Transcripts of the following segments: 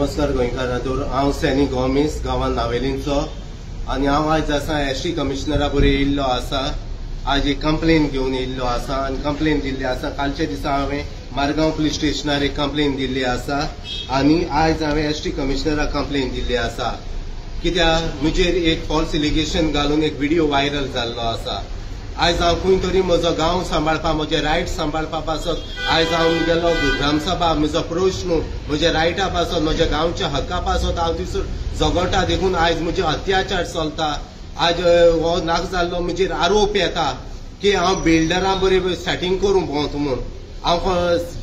नमस्कार गोंयकार दोर हांव सॅनी गोमेस गांवांत नावेलींचो आनी हांव आयज आसा एसटी कमिशनरा बरोबर येयल्लो आसा। आज एक कंप्लेन घेवन येयल्लो आसा आनी कंप्लेन दिल्ली आसा। कालच्या दिसा हांवें मारगांव पुलीस स्टेशनार एक कंप्लेन दिल्ली आसा आनी आयज हांवें एसटी कमिशनराक कंप्लेन दिल्ली आसा। कित्याक म्हजेर एक फॉल्स एलिगेशन घालून एक व्हिडिओ व्हायरल जाल्लो आसा। आयज हांव खंय तरी म्हजो गांव सांबाळपा म्हजे रायट सांबाळपा पासत आयज हांव गेलो ग्रामसभा म्हजो प्रश्न म्हजे रायटा पासत म्हज्या गांवच्या हक्का पासत हांव थंयसर झगडटा देखून आयज म्हजे अत्याचार चलता। आज हो नाक जाल्लो म्हजेर आरोप येता की हांव बिल्डरां बरोबर सेटिंग करूं भोंवता म्हूण। हांव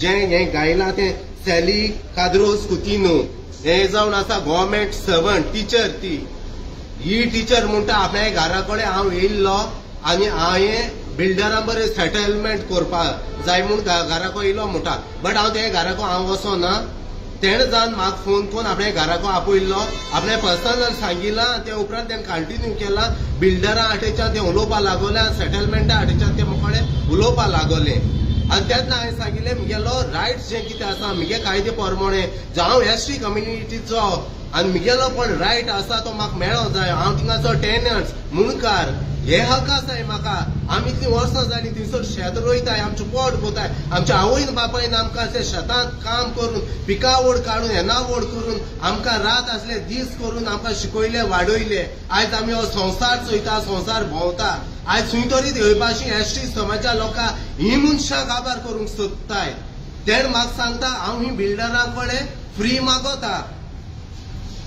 जें हें गायलां तें सॅली काद्रोस कुतिनो हें जावन आसा गव्हर्मेंट सर्वंट टिचर ती ही टिचर म्हणटा आपल्या घरा कडेन हांव येयल्लो आनी हांवें बिल्डरां बरें सेटलमेंट करपाक जाय म्हूण घराको येयलो म्हणटा। बट हांव त्या घराको हांव वचोना। तेणें जावन म्हाका फोन करून आपल्या घराको आपयल्लो आपल्या पर्सनल सांगिल्लां ते उपरांत तेणें कंटिन्यू केलां। बिल्डरां हाटेच्यान ते उलोवपा लागोले सेटलमेंटा हाटेच्यान ते म्हाका उलोवपा लागोले आनी तेन्ना हांवें सांगिल्लें म्हगेलो रायट्स जें कितें आसा म्हगे कायदे प्रमाणे हांव एसटी कम्युनिटीचो आनी म्हगेलो पण रायट आसा तो म्हाका मेळो जाय। हांव थिंगाचो टेनंट्स मुणकार हे हक आसाय म्हाका। आमी इतलीं वर्सां जालीं थंयसर शेत रोयताय आमचें पोट भोंवताय आमच्या आवयन बापायन आमकां ते शेतांत काम करून पिकावड काडून येनावड करून आमकां रात आसले दीस करून आमकां शिकयले वाडयले। आयज आमी हो संवसार चोयता संवसार भोंवता। आयज खंय तरी हे भाशेन एसटी समाजा लोकां ही मनशां काबार करूंक सोदताय। तेण म्हाका सांगता हांव ही बिल्डरां कडेन फ्री मागोता।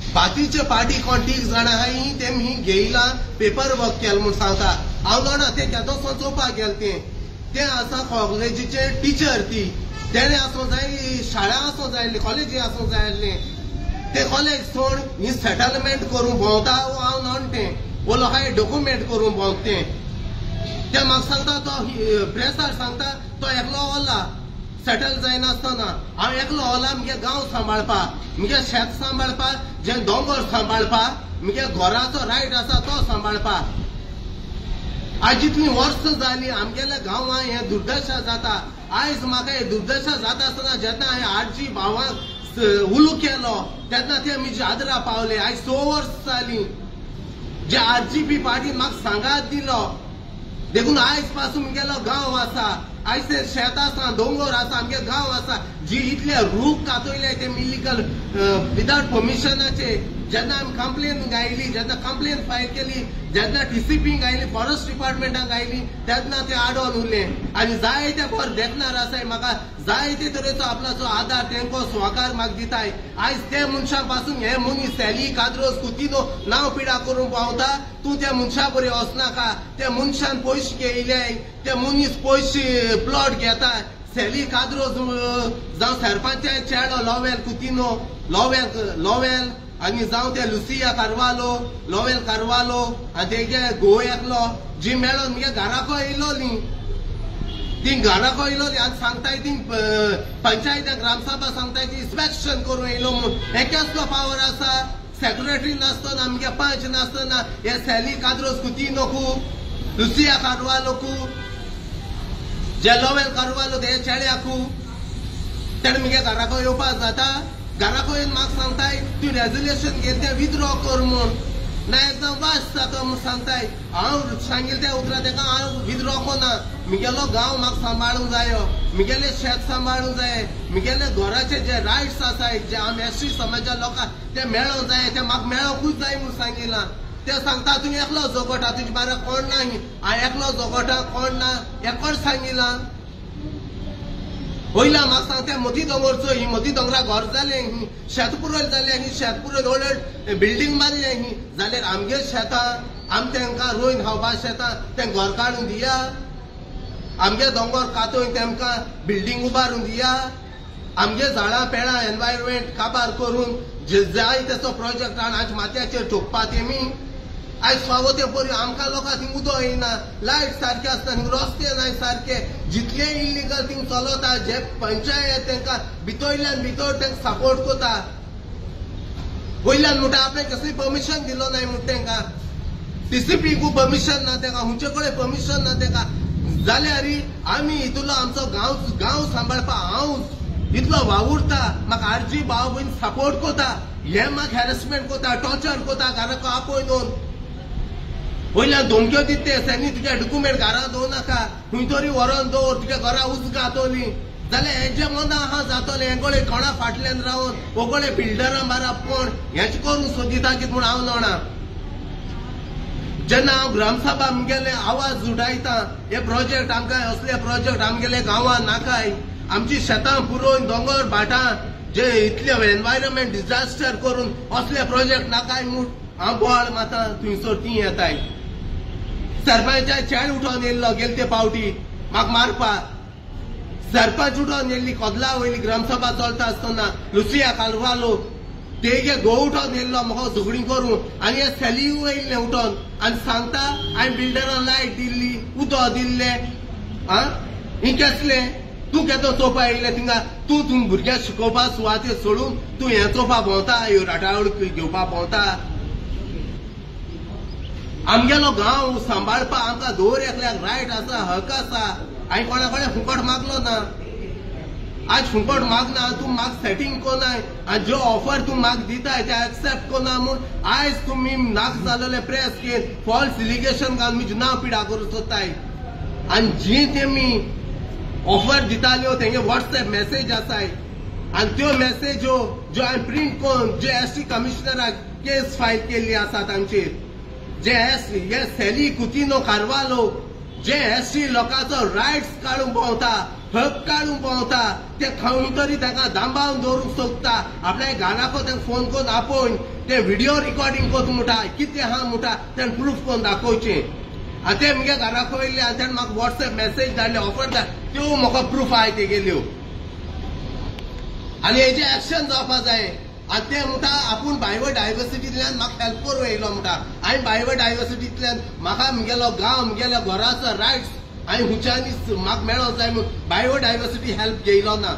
बाकीचे पार्टी कोण 3 जाणां आहाय तेमी घेयलां पेपर वर्क केलें म्हूण सांगता। हांव जाणा ते केदोसो चोवपाक गेले ते आसा कॉलेजीचे टिचर ती तेणें आसूं जाय शाळा आसूं जाय कॉलेजी आसूं जाय ते कॉलेज सोड ही सेटलमेंट करून भोंवता हांव नणटें वो लोकांय डॉक्युमेंट करून भोंवतें ते म्हाका सांगता तो प्रेसार सांगता तो एकलो ओला सेटल जायनासतना हांव एकलो ओला म्हगे गांव सांबाळपा म्हगे शेत सांबाळपा जें दोंगर सांबाळपा म्हगे घराचो रायट आसा तो सांबाळपा। आज जितलीं वर्सां जालीं आमगेल्या गांवां हें दुर्दशा जाता। आयज म्हाका हें दुर्दशा जाता आसतना जेन्ना हांवें आजी भावांक उलो केलो तेन्ना ते म्हजे आदरा पावले। आयज 6 वर्सां जालीं जे आरजीपी पार्टीन म्हाका सांगात दिलो देखून आयज पासून म्हगेलो गांव आसा। आयज ते शेत आसा दोंगर आसा आमगे गांव आसा जी इतले रूख कातयले ते इलिगल विदाउट परमिशनाचे। जेन्ना आमी कंप्लेन गायली जेन्ना कंप्लेन फायल केली जेन्ना टीसीपी गायली फॉरेस्ट डिपार्टमेंटाक गायली तेन्ना ते आडोन उरले आनी जायते बरे देखणार आसाय म्हाका जायते तरेचो आपणाचो आदार तेंको सहकार म्हाका दिताय। आयज ते मनशां पासून हे मनीस सॅली काद्रोस कुतिनो नांव पिडा करून पावता तूं त्या मनशा बरें वचनाका। त्या मनशान पयशे घेयले ते मनीस पयशे प्लॉट घेता सॅली काद्रोस जावं सरपंचाचे चेडो लोवेल कुतिनो लोवेल आनी जावं ते लुसिया कारवालो लोवेल कारवालो आनी तेगे घोव एकलो जी मेळोन म्हगे घराको येयलो न्ही ती घराको येयलो आनी सांगताय ती पंचायत ग्रामसभा सांगताय ती इन्स्पेक्शन करून येयलो म्हूण हे कसलो पावर आसा। सेक्रेटरी नासतना आमगे पंच नासतना हे सॅली काद्रोस कुतिनोकू लुसिया कारवालोकू जे लोवेल कारवालो ते चेड्याकू तेणे म्हगे घराको येवपाक जाता। घराको येवन म्हाका सांगताय तूं रेजोल्युशन घेतलें तें विथड्रॉ कर म्हूण ना एकदम वास जाता म्हूण सांगताय। हांव सांगिल्लें त्या उतरां तेका हांव विथड्रॉ कोना। म्हगेलो गांव म्हाका सांबाळूंक जायो म्हगेलें शेत सांबाळूंक जाय म्हगेले घराचे जे रायट्स आसाय जे आमी एसटी समाजा लोकांक ते मेळोंक जाय ते म्हाका मेळोंकूच जाय म्हूण सांगिलां। ते सांगता तूं एकलो झगडटा तुजे बारा कोण ना हांव एकलो झगडटा कोण ना हें कोण सांगिलां। वयला म्हाका सांगता मोती दोंगरचो ही मोती दोंगरा घर जालें ही शेत पुरय जालें ही शेत पुरय व्हड बिल्डींग बांदलें ही जाल्यार आमगे शेतां आमी तेंकां रोयन खावपा शेतां तें घर काडून दिया। आमगे दोंगर कातोवन तेमकां बिल्डींग उबारून दिया। आमगे झाडां पेडां एनवायरमेंट काबार करून जाय तेचो प्रोजेक्ट हाडून आज माथ्याचेर ठोकपा तेमी। आयज फावो ते परी आमकां लोकांक थिंग उदक येयना लायट सारके आसना थिंग रस्ते नाय सारके जितले इल्लीगल थिंग चलता जे पंचायत तेंकां भितरल्यान भितर तेंकां सपोर्ट करता वयल्यान म्हणटा आपणे कसली परमिशन दिलो नाय म्हूण तेंकां टीसीपीकू परमिशन ना तेका हुंचे कडेन परमिशन ना तेका जाल्यार आमी हितूलो आमचो गांव सांबाळपा हांव इतलो वावुरता म्हाका आरजी भाव भयण सपोर्ट कोता हे म्हाका हॅरेसमेंट कोता टॉर्चर कोता घराको आपयन वयल्यान धमक्यो दिते त्यांनी तुगे डॉक्युमेंट घरात दवरू नाका खंय तरी व्हरोन दवर तुगे घरा उच घातली जाल्यार हेजे मना आहा जातले हेगोळे कोणा फाटल्यान रावन होगोळे बिल्डरां मारप कोण हेच करून सोदिता कितें म्हूण हांव जाणा जेन्ना हांव ग्रामसभा आमगेले आवाज उडायता हे प्रोजेक्ट आमकां असले प्रोजेक्ट आमगेले गांवांत नाकाय आमची शेतां पुरोवन दोंगर भाटां जे इतले एनवायरमेंट डिजास्टर करून असले प्रोजेक्ट नाकाय म्हूण हांव बोवाळ माता थंयसर ती येताय सरपंचा चेड उठोवन येयल्लो गेले ते पावटी म्हाका मारपाक सरपंच उठोवन येयल्ली कोदला वयली ग्रामसभा चलता आसतना लुसिया कालवालो तेगे घो उठोवन येयल्लो म्हाका झगडी करून आनी हे सेलियू येयल्ले उठोवन आनी सांगता हांवें बिल्डरां लायट दिल्ली उदक दिल्ले ही कसले तूं केदो चोवपा येयले थिंगा तूं भुरग्यांक शिकोवपा सुवातेर सोडून तूं हें चोवपा भोंवता ह्यो राटावळ घेवपा भोंवता आमगेलो गांव सांबाळपा आमकां दवर एकल्याक रायट आसा हक आसा हांवें कोणा कडेन फुकट मागलो ना आज फुकट मागना तूं म्हाका सेटींग कोनाय आनी ज्यो ऑफर तूं म्हाका दिताय ते एक्सेप्ट कोना म्हूण आयज तुमी नाका जाल्ले प्रेस केन फॉल्स इलिगेशन घालून म्हजें नांव पिडा करूं सोदताय आनी जी तेमी ऑफर दिताल्यो तेंगे व्हॉट्सएप मेसेज आसाय आनी त्यो मेसेज्यो ज्यो हांवें प्रिंट करून जे एसटी कमिशनराक केस फायल केल्ली आसा तांचेर जे हे सेली कुतिनो कारवालो जे एसटी लोकांचो रायट्स काढून भोंवता हक काढून भोंवता ते खंय तरी ताका दांबावन दवरूंक सोदता आपल्या घराको तांकां फोन करून आपोवन ते व्हिडिओ रिकॉर्डिंग कोत म्हणटा कितें आहा म्हणटा तें प्रूफ करून दाखोवचें आनी ते म्हगे घराको वयले आनी तेणें म्हाका व्हॉट्सएप मेसेज धाडले ऑफर धाड त्यो म्हाका प्रूफ आहाय तेगेल्यो आनी हेजें एक्शन जावपा जाय आनी ते म्हणटा आपूण बायोडायवर्सिटींतल्यान म्हाका हेल्प करूं येयलो म्हणटा हांवें बायोडायवर्सिटींतल्यान म्हाका म्हगेलो गांव म्हगेल्या घराचो रायट्स हांवें हुंच्यानी म्हाका मेळोंक जाय म्हूण बायोडायवर्सिटी हेल्प घेयलो ना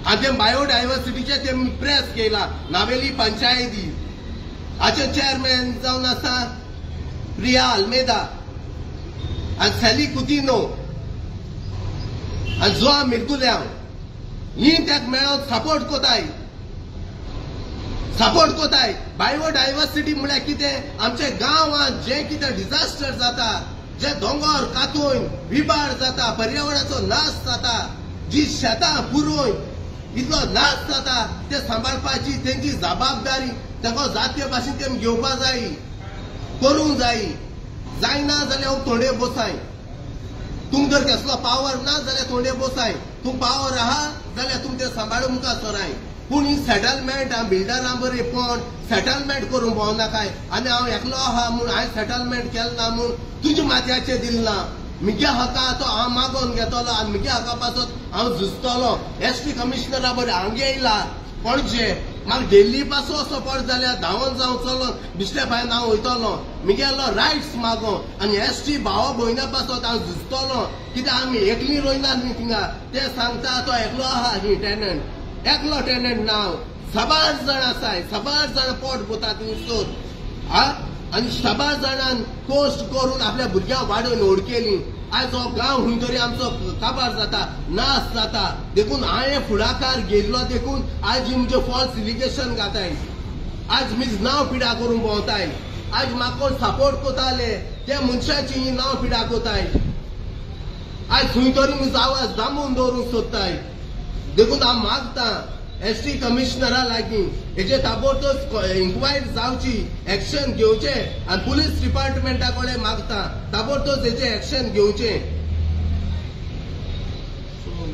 आनी ते बायोडायवर्सिटीचे ते प्रेस केला नावेली पंचायती हाचे चेअरमॅन जावन आसा प्रिया अल्मेदा आनी सेली कुतिनो आनी जोआ मिर्गुल्याव ही ताका मेळोन सपोर्ट कोताय बायोडायवर्सिटी म्हळ्यार कितें आमच्या गांवांत जे कितें डिजास्टर जाता जे दोंगर कातून विबार जाता पर्यावरणाचो नाश जाता जी शेतां पुरोवन इतलो नाश जाता ते सांबाळपाची तेंची जबाबदारी ताका जात्य भाशेन तेम घेवपा जाय करूंक जाय जायना जाल्यार हांव थोडे बसाय तुमकां जर कसलो पावर ना जाल्यार थोडे बसाय तूं पावर आहा जाल्यार तुमकां सांबाळूंक मुखार सराय पूण ही सेटलमेंट बिल्डरां बरें पण सेटलमेंट करूंक भोंवनाकाय आनी हांव एकलो आहा म्हूण हांवें सेटलमेंट केलें ना म्हूण तुज्या माथ्याचेर दिलें ना म्हज्या हका तो हांव मागोवन घेतलो आनी म्हज्या हका पासून हांव झुजतलो एसटी कमिशनरा बरें हांगा येयला पणजे म्हाका दिल्ली पासून असो पड जाल्यार धांवन जावन चलो बिश्टे भायर हांव वयतलो म्हगेलो रायट्स मागो आनी एसटी भावा भयणा पासून हांव झुजतलो कित्याक आमी एकली रोयना न्ही थिंगा ते सांगता तो एकलो आहा ही टेनंट एकलो टेनंट नाव 7 जाण आसाय 7 जाण पोट पोता थंयसर आनी 7 जाणांन पोस्ट करून आपल्या भुरग्यांक वाडोवन ओडकेली आज हो गांव खंय तरी आमचो काबार जाता नाश जाता देखून हांवें फुडाकार घेतलो देखून आज ही म्हणजे फॉल्स इलिगेशन घाताय आज मीच नांव पिडा करून भोंवताय आज म्हाका कोण सपोर्ट कोताले त्या मनशाची ही नांव पिडा कोताय आज खंय तरी म्हजो आवाज दामून दवरूंक सोदताय देखून हांव मागता एसटी कमिशनरा लागीं हेजे ताबडतोब इन्क्वायरी जावची एक्शन घेवचे आनी पुलीस डिपार्टमेंटा कडेन मागता ताबडतोब हेजे एक्शन घेवचे.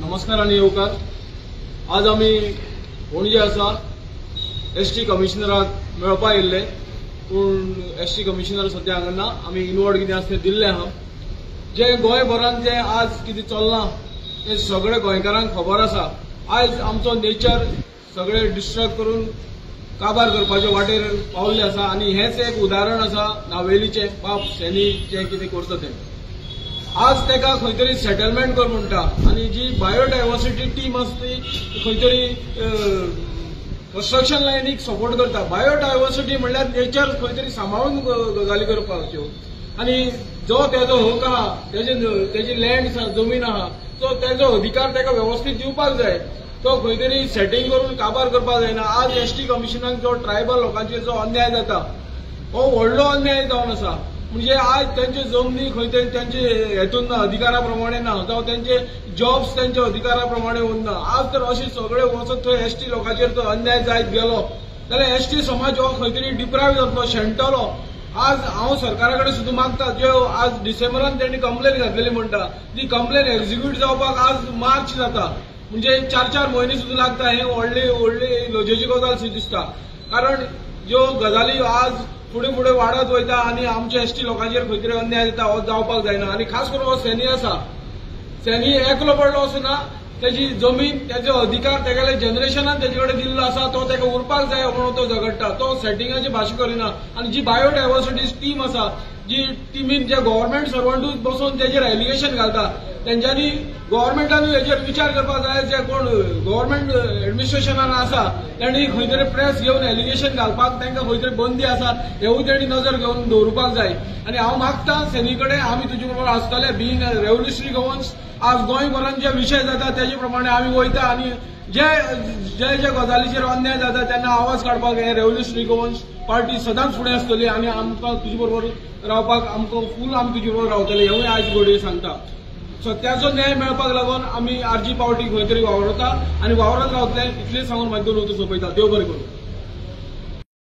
नमस्कार आनी येवकार. आज आमी पणजे आसा एसटी कमिशनराक मेळपा येयल्ले पूण एसटी कमिशनर सद्या हांगा ना. आमी इनवर्ड कितें आसा तें दिल्लें आहा. जे गोंयभरांत जे आज कितें चल्लां ते सगळे गोंयकारांक खबर आसा. आज आमचो नेचर सगळे डिस्ट्रॉय करून काबार करपाचे वाटेर पावल्ले आसा आनी हेच एक उदाहरण आसा नावेलीचे बाप सेनी जे कितें करता तें. आज तेका खंय तरी सेटलमेंट कर म्हणटा आनी जी बायोडायवर्सिटी टीम आसा ती खंय तरी कन्स्ट्रक्शन लायनीक सपोर्ट करता. बायोडायवर्सिटी म्हणल्यार नेचर खंय तरी सांबाळून गजाली करपाच्यो आनी जो तेजो हक आहा तेजी लँड जमीन आहा सो तेजो अधिकार तेका वेवस्थीत दिवपाक जाय. तो खंय तरी सेटिंग करून काबार करपाक जायना. आज एसटी कमिशनाक जो ट्रायबल लोकांचेर जो अन्याय जाता हो व्हडलो अन्याय जावन आसा. म्हणजे आज त्यांचे जमनी खंय तरी त्यांचे हेतून अधिकारा प्रमाणे ना, जावं त्यांचे जॉब्स त्यांच्या अधिकारा प्रमाणे उरना. आज तर असे सगळे वचत थंय एसटी लोकांचेर तो अन्याय जायत गेलो जाल्यार एसटी समाज हो खंय तरी डिप्रायव जातलो, शेणटलो. आज हांव सरकारा कडेन सुद्दां मागता, ज्यो आज डिसेंबरान त्यांनी कंप्लेन घातलेली म्हणटा ती कंप्लेन एक्झिक्यूट जावपाक आज मार्च जाता. म्हणजे 4-4 म्हयने सुद्दां लागता. हे व्हडली लजेची गजाल दिसता. कारण ज्यो गजाली आज फुडें फुडें वाडत वयता आनी आमच्या एसटी लोकांचेर खंय तरी अन्याय जाता हो जावपाक जायना. आनी खास करून हो सॅनी आसा, सॅनी एकलो पडलो असो ना. त्याची जमीन, त्याचे अधिकार तेगेले जनरेशनान तेजे कडेन दिल्लो आसा. तो तेका उरपाक जाय म्हणून तो झगडटा. तो सेटिंगाची भाशा करिना. आनी जी बायोडायवर्सिटी टीम आसा, जी टीमीन जे गव्हर्नमेंट सर्वंटूच बसून तेजेर एलिगेशन घालता, तेंच्यांनी गव्हर्नमेंटानूय हेचेर विचार करपाक जाय. जे कोण गव्हर्नमेंट एडमिनिस्ट्रेशनान आसा त्यांनी खंय तरी प्रेस घेवन एलिगेशन घालपाक तांकां खंय तरी बंदी आसा हेवूय तेणी नजर घेवन दवरपाक जाय. आनी हांव मागता सॅनी कडेन आमी तुजे बरोबर आसतले. बिईंग रेव्होल्युशनरी गवर्नन्स आज गोंयभरान जे विशय जाता तेजे प्रमाणे आमी वयता आनी जे गजालीचेर अन्याय जाता तेन्ना आवाज काडपाक हे रेव्होल्युशनरी गवर्नन्स पार्टी सदांच फुडें आसतली. आनी आमकां तुजे बरोबर रावपाक आमकां फूल आमी तुजे बरोबर रावतले हेवूय आयज घडये सांगता. सत्याचो न्याय मेळपाक लागून आमी आरजी पावटी खंय तरी वावरता आनी वावरत रावतले. इतलें सांगून म्हाजे 2 उतर सोंपयता. देव बरें करूं.